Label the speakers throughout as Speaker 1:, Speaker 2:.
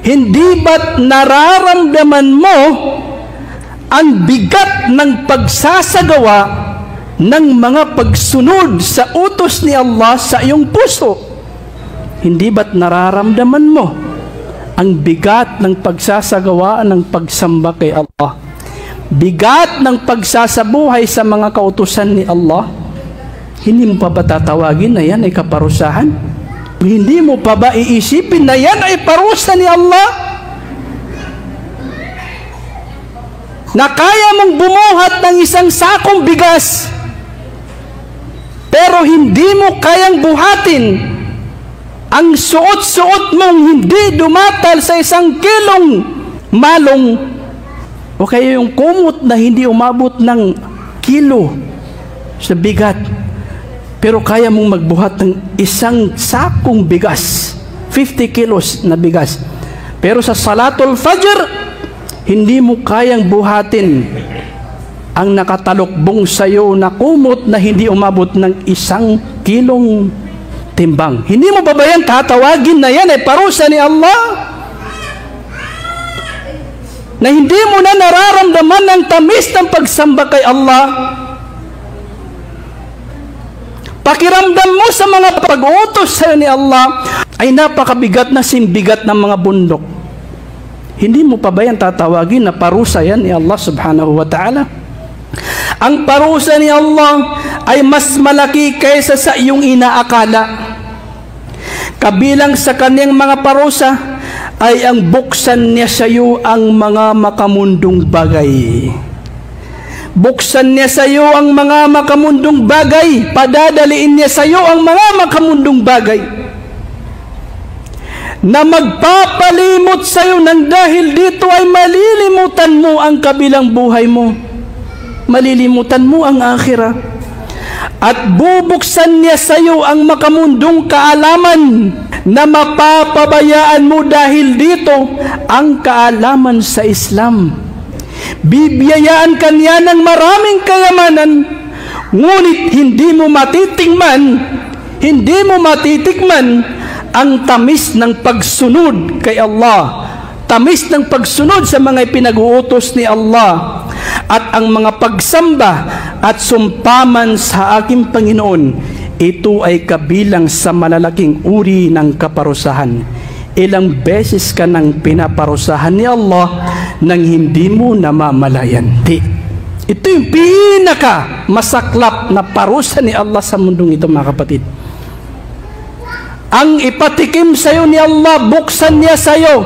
Speaker 1: Hindi ba't nararamdaman mo ang bigat ng pagsasagawa ng mga pagsunod sa utos ni Allah sa iyong puso? Hindi ba't nararamdaman mo ang bigat ng pagsasagawa ng pagsamba kay Allah? Bigat ng pagsasabuhay sa mga kautusan ni Allah? Hindi mo pa ba tatawagin na yan ay kaparusahan? Hindi mo pa ba iisipin na yan ay parusa ni Allah? Na kaya mong bumuhat ng isang sakong bigas, pero hindi mo kayang buhatin ang suot-suot mong hindi dumatal sa 1 kilong malong, o kaya yung kumot na hindi umabot ng kilo sa bigat, pero kaya mong magbuhat ng isang sakong bigas, 50 kilos na bigas. Pero sa Salatul Fajr, hindi mo kayang buhatin ang nakatalukbong sayo na kumot na hindi umabot ng 1 kilong timbang. Hindi mo ba yan tatawagin na yan ay parusa ni Allah? Na hindi mo na nararamdaman ang tamis ng pagsamba kay Allah? Pakiramdam mo sa mga pag-uutos sa ni Allah ay napakabigat na simbigat ng mga bundok. Hindi mo pa ba yan tatawagin na parusa yan ni Allah subhanahu wa ta'ala? Ang parusa ni Allah ay mas malaki kaysa sa iyong inaakala. Kabilang sa kanyang mga parusa ay ang buksan niya sa iyo ang mga makamundong bagay. Buksan niya sa iyo ang mga makamundong bagay. Padadaliin niya sa iyo ang mga makamundong bagay na magpapalimot sa iyo nang dahil dito ay malilimutan mo ang kabilang buhay mo. Malilimutan mo ang akhirah. At bubuksan niya sa iyo ang makamundong kaalaman na mapapabayaan mo dahil dito ang kaalaman sa Islam. Bibiyayaan ka niya ng maraming kayamanan, ngunit hindi mo matitikman ang tamis ng pagsunod kay Allah, tamis ng pagsunod sa mga ipinag-uutos ni Allah, at ang mga pagsamba at sumpaman sa aking Panginoon. Ito ay kabilang sa malalaking uri ng kaparusahan. Ilang beses ka nang pinaparusahan ni Allah nang hindi mo namamalayan. Ito yung pinaka masaklap na parusa ni Allah sa mundong ito, mga kapatid. Ang ipatikim sa iyo ni Allah, buksan niya sa iyo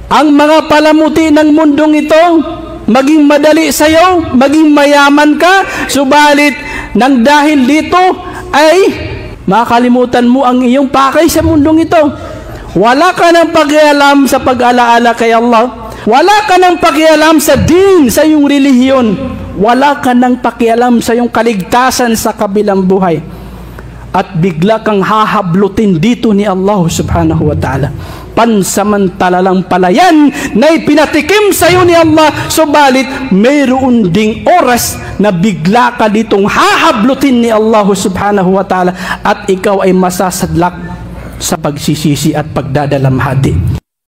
Speaker 1: ang mga palamuti ng mundong ito, maging madali sa iyo, maging mayaman ka, subalit nang dahil dito ay makalimutan mo ang iyong pakay sa mundong ito. Wala ka ng pakialam sa pag-alaala kay Allah. Wala ka ng pakialam sa din, sa iyong relihiyon. Wala ka ng pakialam sa iyong kaligtasan sa kabilang buhay. At bigla kang hahablutin dito ni Allah subhanahu wa ta'ala. Pansamantala lang pala yan na ipinatikim sa iyo ni Allah, subalit mayroon ding oras na bigla ka ditong hahablutin ni Allah subhanahu wa ta'ala at ikaw ay masasadlak sa pagsisisi at pagdadalamhati.